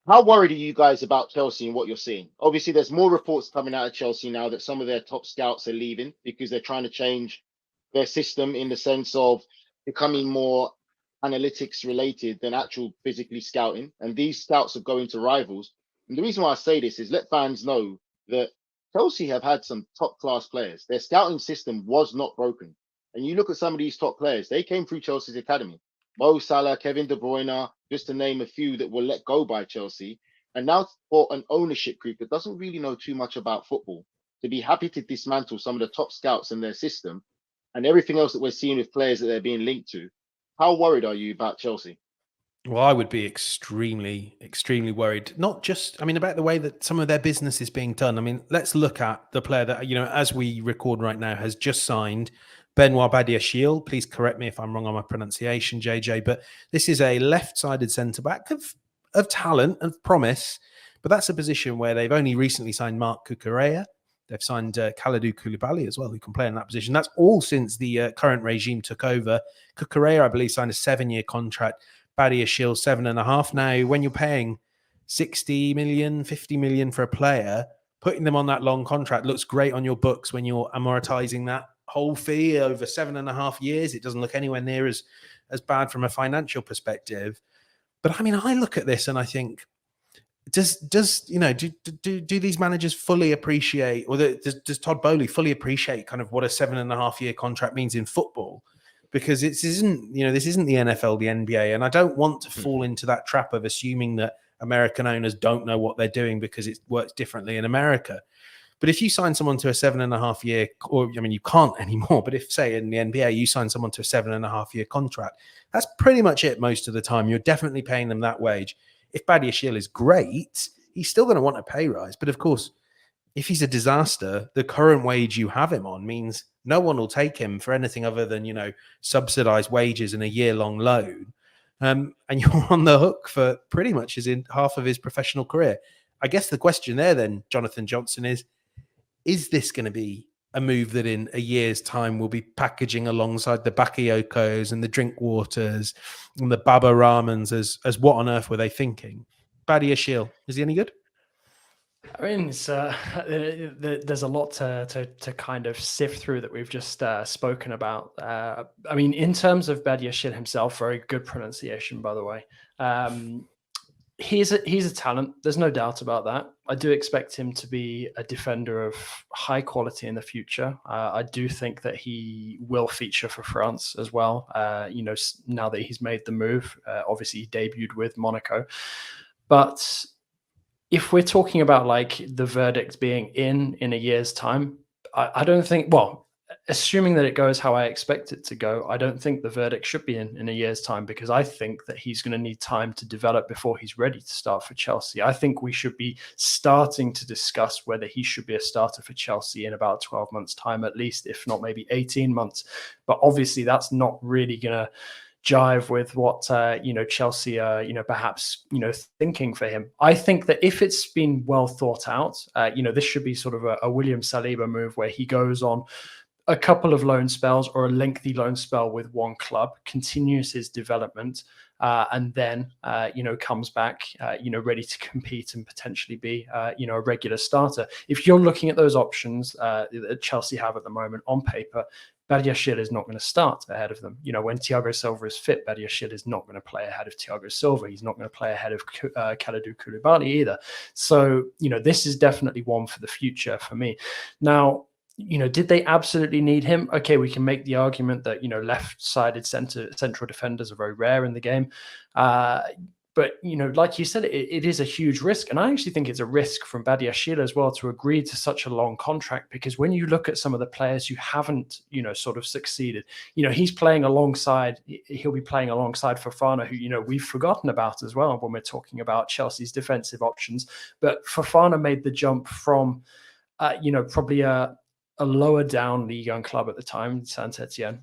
How worried are you guys about Chelsea and what you're seeing? Obviously, there's more reports coming out of Chelsea now that some of their top scouts are leaving because they're trying to change their system in the sense of becoming more analytics related than actual physically scouting. And these scouts are going to rivals. And the reason why I say this is let fans know that Chelsea have had some top class players. Their scouting system was not broken. And you look at some of these top players, they came through Chelsea's academy. Mo Salah, Kevin De Bruyne, just to name a few that were let go by Chelsea. And now for an ownership group that doesn't really know too much about football to be happy to dismantle some of the top scouts in their system and everything else that we're seeing with players that they're being linked to, how worried are you about Chelsea? Well, I would be extremely, extremely worried. Not just, I mean, about the way that some of their business is being done. I mean, let's look at the player that, as we record right now, has just signed, Benoit Badiashile. Please correct me if I'm wrong on my pronunciation, JJ. But this is a left-sided centre-back of talent, of promise. But that's a position where they've only recently signed Marc Cucurella. They've signed Kalidou Koulibaly as well, who can play in that position. That's all since the current regime took over. Cucurella, I believe, signed a 7-year contract. Badiashile 7.5. Now, when you're paying 60 million, 50 million for a player, putting them on that long contract looks great on your books when you're amortizing that whole fee over 7.5 years. It doesn't look anywhere near as bad from a financial perspective. But I mean, I look at this and I think, does do these managers fully appreciate, or does Todd Boehly fully appreciate kind of what a 7.5 year contract means in football? Because this isn't the NFL, the NBA, and I don't want to fall into that trap of assuming that American owners don't know what they're doing because it works differently in America. But if you sign someone to a 7.5 year, or I mean, you can't anymore, but if, say, in the NBA, you sign someone to a 7.5 year contract, that's pretty much it most of the time. You're definitely paying them that wage. If Badiashile is great, he's still going to want a pay rise. But of course, if he's a disaster, the current wage you have him on means no one will take him for anything other than, subsidized wages and a year-long loan. And you're on the hook for pretty much half of his professional career. I guess the question there then, Jonathan Johnson, is this going to be a move that in a year's time will be packaging alongside the Bakayokos and the Drinkwaters and the Baba Ramans as what on earth were they thinking? Badiashile, is he any good? I mean, there's a lot to kind of sift through that we've just spoken about. I mean, in terms of Badiashile himself, very good pronunciation, by the way. He's a talent. There's no doubt about that. I do expect him to be a defender of high quality in the future. I do think that he will feature for France as well. Now that he's made the move, obviously he debuted with Monaco, but if we're talking about like the verdict being in a year's time, I don't think, well, assuming that it goes how I expect it to go, I don't think the verdict should be in a year's time, because I think that he's going to need time to develop before he's ready to start for Chelsea. I think we should be starting to discuss whether he should be a starter for Chelsea in about 12 months time, at least, if not maybe 18 months. But obviously that's not really going to jive with what Chelsea are perhaps thinking for him. I think that if it's been well thought out, this should be sort of a William Saliba move where he goes on a couple of loan spells or a lengthy loan spell with one club, continues his development, and then comes back ready to compete and potentially be a regular starter. If you're looking at those options that Chelsea have at the moment on paper, Badiashile is not going to start ahead of them. When Thiago Silva is fit, Badiashile is not going to play ahead of Thiago Silva. He's not going to play ahead of Kalidou Koulibaly either. So, this is definitely one for the future for me. Now, did they absolutely need him? Okay, we can make the argument that, left-sided central defenders are very rare in the game. But, like you said, it is a huge risk. And I actually think it's a risk from Badiashile as well to agree to such a long contract, because when you look at some of the players who haven't, sort of succeeded, he's playing alongside, he'll be playing alongside Fofana, who, we've forgotten about as well when we're talking about Chelsea's defensive options. But Fofana made the jump from, probably a lower down Ligue 1 club at the time, Saint-Etienne,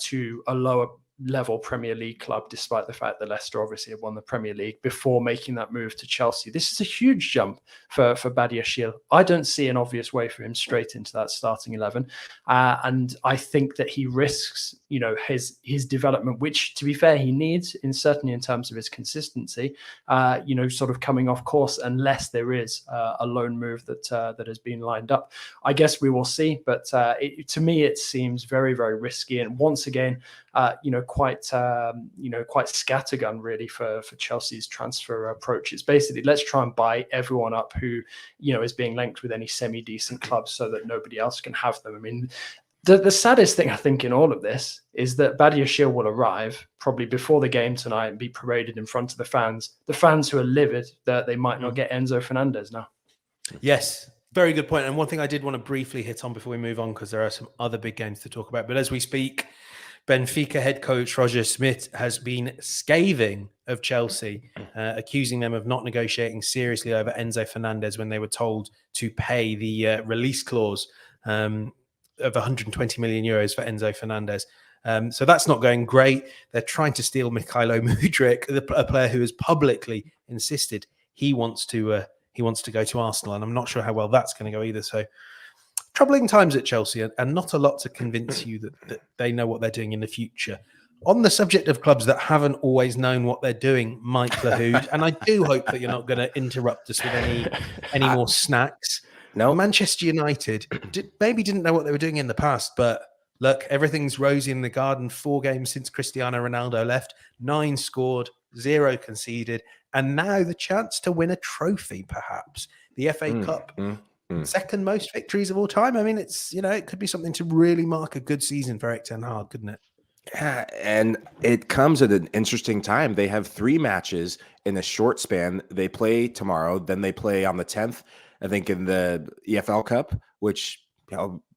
to a lower level Premier League club, despite the fact that Leicester obviously have won the Premier League, before making that move to Chelsea. This is a huge jump for Badiashile. I don't see an obvious way for him straight into that starting 11. And I think that he risks, his development, which, to be fair, he needs, certainly in terms of his consistency, sort of coming off course, unless there is a loan move that has been lined up. I guess we will see, but to me, it seems very, very risky. And once again, quite scattergun really for Chelsea's transfer approach. It's basically, let's try and buy everyone up who, is being linked with any semi-decent clubs so that nobody else can have them. I mean, the saddest thing I think in all of this is that Badiashile will arrive probably before the game tonight and be paraded in front of the fans who are livid that they might not get Enzo Fernandez now. Yes, very good point. And one thing I did want to briefly hit on before we move on, because there are some other big games to talk about. But as we speak, Benfica head coach Roger Schmidt has been scathing of Chelsea, accusing them of not negotiating seriously over Enzo Fernandez when they were told to pay the release clause of 120 million euros for Enzo Fernandez. So that's not going great. They're trying to steal Mykhailo Mudryk, a player who has publicly insisted he wants to go to Arsenal, and I'm not sure how well that's going to go either. So troubling times at Chelsea, and not a lot to convince you that they know what they're doing in the future. On the subject of clubs that haven't always known what they're doing, Mike Lahoud, and I do hope that you're not going to interrupt us with any more snacks. No, Manchester United maybe didn't know what they were doing in the past, but look, everything's rosy in the garden. 4 games since Cristiano Ronaldo left, 9 scored, 0 conceded, and now the chance to win a trophy, perhaps the FA Cup. Second most victories of all time. I mean, it's, it could be something to really mark a good season for Erik ten Hag, couldn't it? Yeah, and it comes at an interesting time. They have 3 matches in a short span. They play tomorrow, then they play on the 10th, I think, in the EFL Cup, which,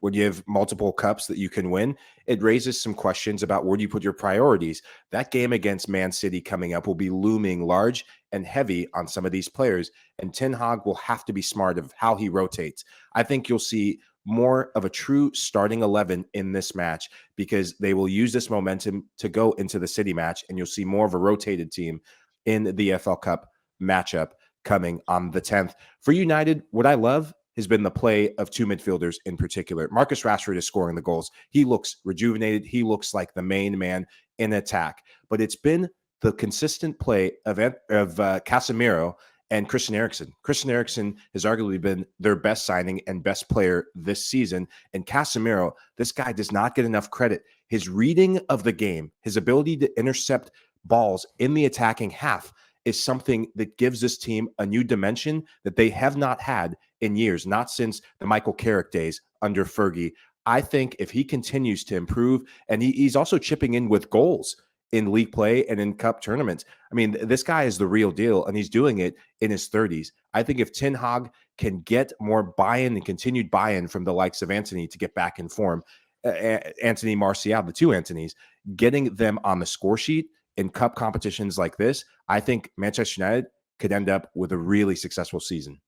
when you have multiple cups that you can win, it raises some questions about where do you put your priorities. That game against Man City coming up will be looming large and heavy on some of these players, and Ten Hag will have to be smart of how he rotates. I think you'll see more of a true starting 11 in this match, because they will use this momentum to go into the City match, and you'll see more of a rotated team in the EFL Cup matchup coming on the 10th. For United, what I love has been the play of 2 midfielders in particular. Marcus Rashford is scoring the goals. He looks rejuvenated. He looks like the main man in attack. But it's been the consistent play of Casemiro and Christian Eriksen. Christian Eriksen has arguably been their best signing and best player this season. And Casemiro, this guy does not get enough credit. His reading of the game, his ability to intercept balls in the attacking half, is something that gives this team a new dimension that they have not had in years, not since the Michael Carrick days under Fergie. I think if he continues to improve, and he's also chipping in with goals in league play and in cup tournaments. I mean, this guy is the real deal, and he's doing it in his 30s. I think if Ten Hag can get more buy-in and continued buy-in from the likes of Anthony to get back in form, Anthony Martial, the 2 Anthonys, getting them on the score sheet in cup competitions like this, I think Manchester United could end up with a really successful season.